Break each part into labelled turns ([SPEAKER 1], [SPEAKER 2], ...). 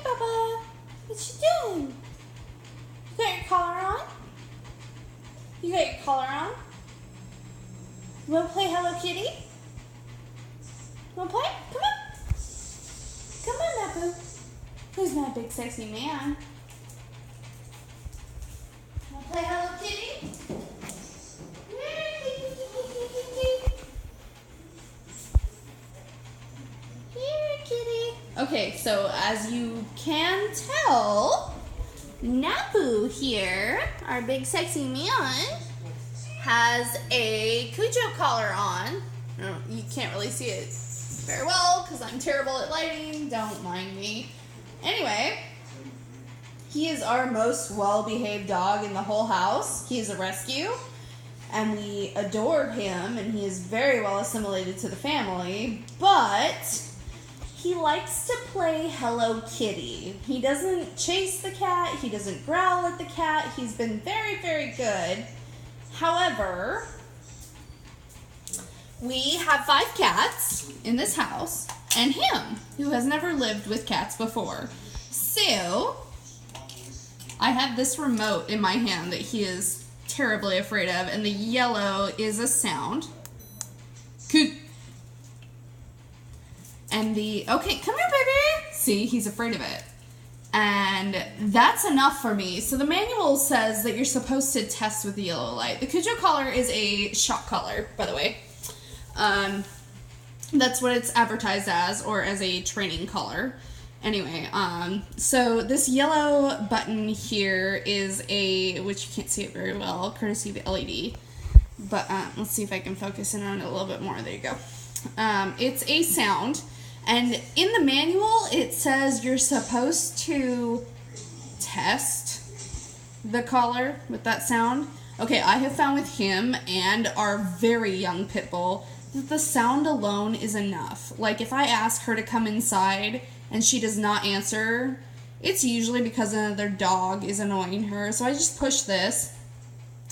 [SPEAKER 1] Bubba. What you doing? You got your collar on? You got your collar on? You want to play Hello Kitty? You want to play? Come on. Come on, Napu. Who's my big sexy man? Want to play Hello Kitty? Here, kitty. Okay, so as you can tell, Napu here, our big sexy man, has a Cujo collar on. You can't really see it very well because I'm terrible at lighting. Don't mind me. Anyway, he is our most well-behaved dog in the whole house. He is a rescue, and we adore him, and he is very well assimilated to the family, but he likes to play Hello Kitty. He doesn't chase the cat. He doesn't growl at the cat. He's been very, very good. However, we have 5 cats in this house, and him, who has never lived with cats before. So, I have this remote in my hand that he is terribly afraid of, and the yellow is a sound. And okay, come here, baby. See, he's afraid of it. And that's enough for me. So the manual says that you're supposed to test with the yellow light. The Cujo collar is a shock collar, by the way. That's what it's advertised as, or as a training collar. Anyway, so this yellow button here is which you can't see it very well, courtesy of the LED. But let's see if I can focus in on it a little bit more. There you go. It's a sound. And in the manual, it says you're supposed to test the collar with that sound. Okay, I have found with him and our very young pit bull that the sound alone is enough. Like, if I ask her to come inside and she does not answer, it's usually because another dog is annoying her. So I just push this,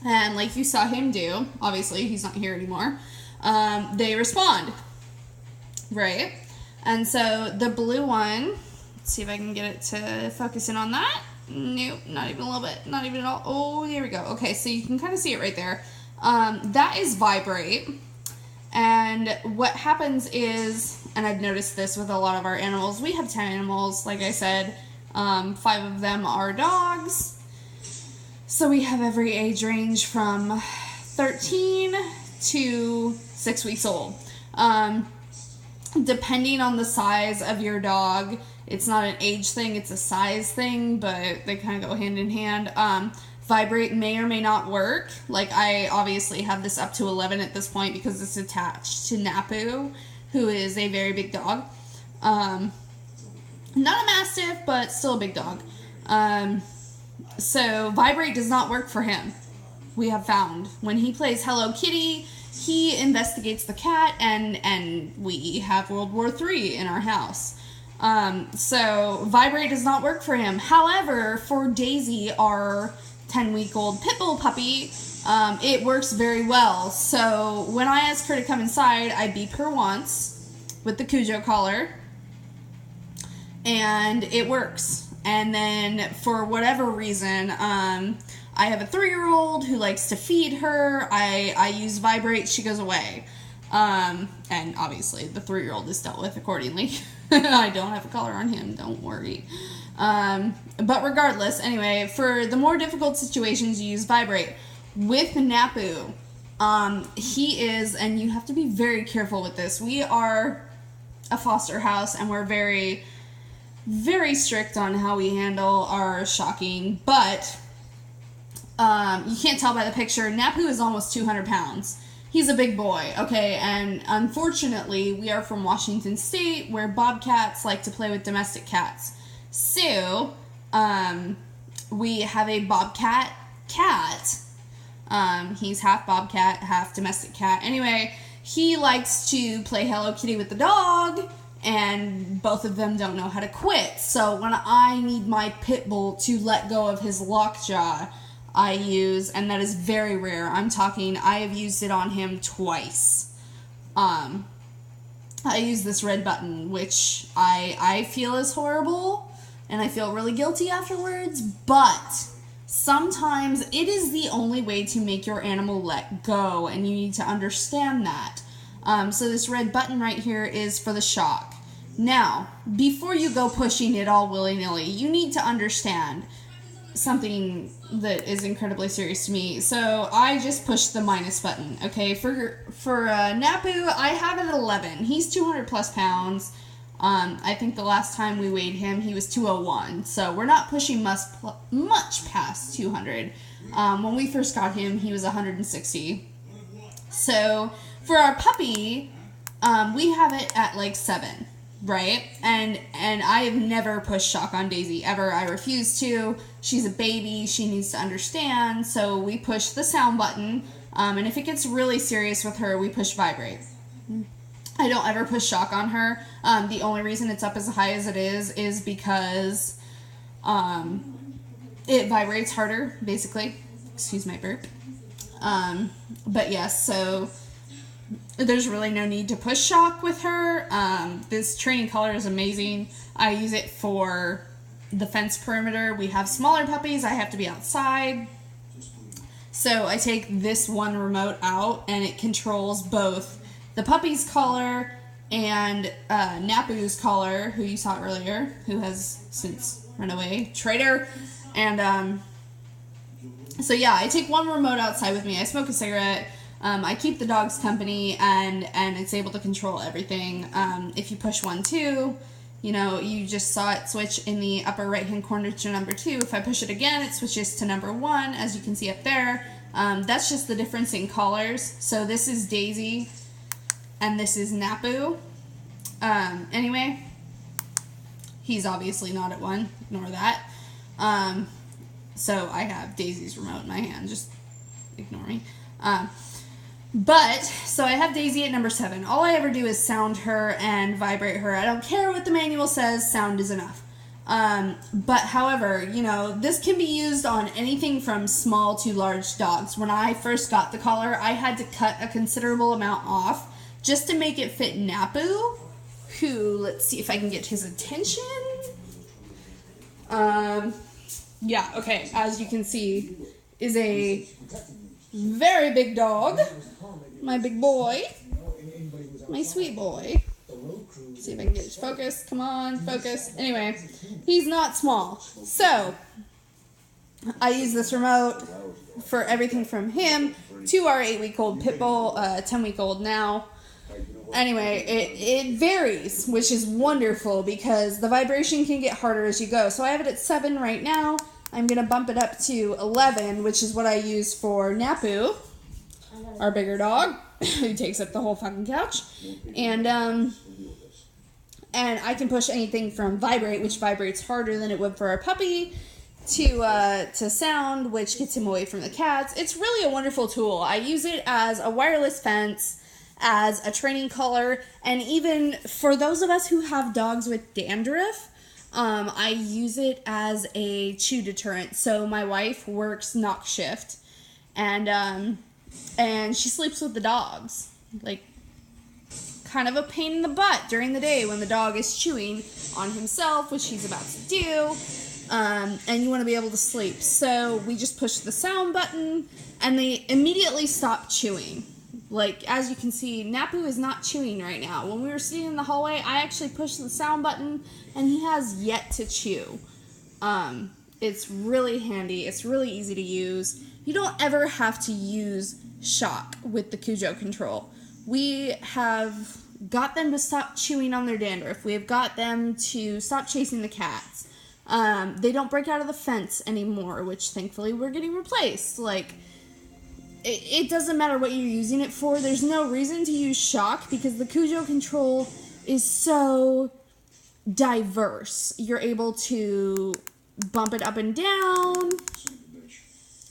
[SPEAKER 1] and like you saw him do, obviously he's not here anymore, they respond, right? And so the blue one, let's see if I can get it to focus in on that. Nope, not even a little bit, not even at all. Oh, there we go. Okay, so you can kind of see it right there. That is vibrate. And what happens is, and I've noticed this with a lot of our animals, we have 10 animals, like I said, 5 of them are dogs. So we have every age range from 13 to 6 weeks old. Depending on the size of your dog, it's not an age thing, it's a size thing, but they kind of go hand in hand. Vibrate may or may not work. Like, I obviously have this up to 11 at this point because it's attached to Napu, who is a very big dog. Not a Mastiff, but still a big dog. So vibrate does not work for him, we have found. When he plays Hello Kitty, he investigates the cat, and we have World War III in our house. So vibrate does not work for him. However, for Daisy, our 10-week-old pit bull puppy, it works very well. So when I ask her to come inside, I beep her once with the Cujo collar, and it works. And then for whatever reason, I have a 3-year-old who likes to feed her. I use vibrate, she goes away. And obviously the 3-year-old is dealt with accordingly. I don't have a collar on him, don't worry. But regardless, anyway, for the more difficult situations, you use vibrate. With Napu, he is, and you have to be very careful with this. We are a foster house, and we're very, very strict on how we handle our shocking, but you can't tell by the picture, Napu is almost 200 pounds. He's a big boy, okay, and unfortunately, we are from Washington State, where bobcats like to play with domestic cats. So, we have a bobcat cat. He's half bobcat, half domestic cat. Anyway, he likes to play Hello Kitty with the dog, and both of them don't know how to quit. So when I need my pit bull to let go of his lockjaw, I use, and that is very rare, I'm talking, I have used it on him twice. I use this red button, which I feel is horrible. and I feel really guilty afterwards, but sometimes it is the only way to make your animal let go, and you need to understand that. So this red button right here is for the shock. Now, before you go pushing it all willy-nilly, you need to understand something that is incredibly serious to me. So I just pushed the minus button. Okay, for Napu, I have it at 11. He's 200 plus pounds. I think the last time we weighed him, he was 201. So we're not pushing much past 200. When we first got him, he was 160. So for our puppy, we have it at like 7. Right? And I have never pushed shock on Daisy, ever. I refuse to. She's a baby. She needs to understand. So we push the sound button. And if it gets really serious with her, we push vibrate. I don't ever push shock on her. The only reason it's up as high as it is because it vibrates harder, basically. Excuse my burp. But yes, so there's really no need to push shock with her. This training collar is amazing. I use it for the fence perimeter. We have smaller puppies. I have to be outside. So I take this one remote out, and it controls both the puppy's collar and Napu's collar, who you saw earlier, who has since run away. Traitor. And so yeah, I take one remote outside with me. I smoke a cigarette. I keep the dogs company, and it's able to control everything. If you push 1, 2, you know, you just saw it switch in the upper right-hand corner to number 2. If I push it again, it switches to number 1, as you can see up there. That's just the difference in collars. So this is Daisy, and this is Napu. Anyway, he's obviously not at 1. Ignore that. So I have Daisy's remote in my hand. Just ignore me. But, so I have Daisy at number 7. All I ever do is sound her and vibrate her. I don't care what the manual says, sound is enough. But however, you know, this can be used on anything from small to large dogs. When I first got the collar, I had to cut a considerable amount off just to make it fit Napu, who, let's see if I can get his attention. Yeah, okay, as you can see, is a very big dog. My big boy. My sweet boy. Let's see if I can get his focus. Come on, focus. Anyway, he's not small. So, I use this remote for everything from him to our 8-week-old pit bull, 10-week-old now. Anyway, it varies, which is wonderful because the vibration can get harder as you go. So I have it at 7 right now. I'm going to bump it up to 11, which is what I use for Napu, our bigger dog, who takes up the whole fucking couch. And I can push anything from vibrate, which vibrates harder than it would for our puppy, to sound, which gets him away from the cats. It's really a wonderful tool. I use it as a wireless fence, as a training collar, and even for those of us who have dogs with dandruff, I use it as a chew deterrent. So my wife works knock shift, and she sleeps with the dogs. Like, kind of a pain in the butt during the day when the dog is chewing on himself, which he's about to do, and you want to be able to sleep. So we just push the sound button, and they immediately stop chewing. Like, as you can see, Napu is not chewing right now. When we were sitting in the hallway, I actually pushed the sound button, and he has yet to chew. It's really handy. It's really easy to use. You don't ever have to use shock with the Cujo control. We have got them to stop chewing on their dandruff. We have got them to stop chasing the cats. They don't break out of the fence anymore, which thankfully we're getting replaced. Like, it doesn't matter what you're using it for. There's no reason to use shock because the Cujo control is so diverse. You're able to bump it up and down.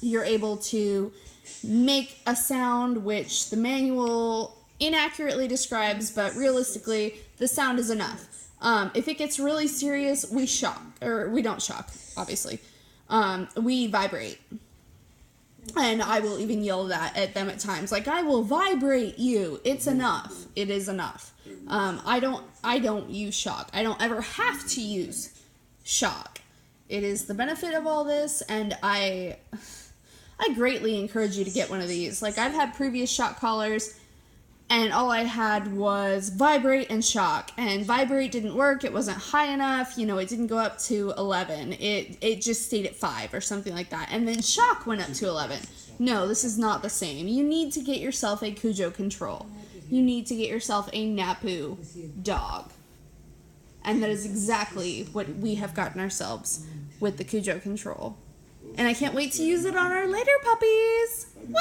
[SPEAKER 1] You're able to make a sound which the manual inaccurately describes, but realistically, the sound is enough. If it gets really serious, we shock. Or we don't shock, obviously. We vibrate. And I will even yell that at them at times. Like, I will vibrate you. It's enough. It is enough. I don't use shock. I don't ever have to use shock. It is the benefit of all this, and I greatly encourage you to get one of these. Like, I've had previous shock collars, and all I had was vibrate and shock. And vibrate didn't work. It wasn't high enough. You know, it didn't go up to 11. It just stayed at 5 or something like that. And then shock went up to 11. No, this is not the same. You need to get yourself a cujocontrol. You need to get yourself a Napu dog. And that is exactly what we have gotten ourselves with the cujocontrol. And I can't wait to use it on our later puppies. Woo!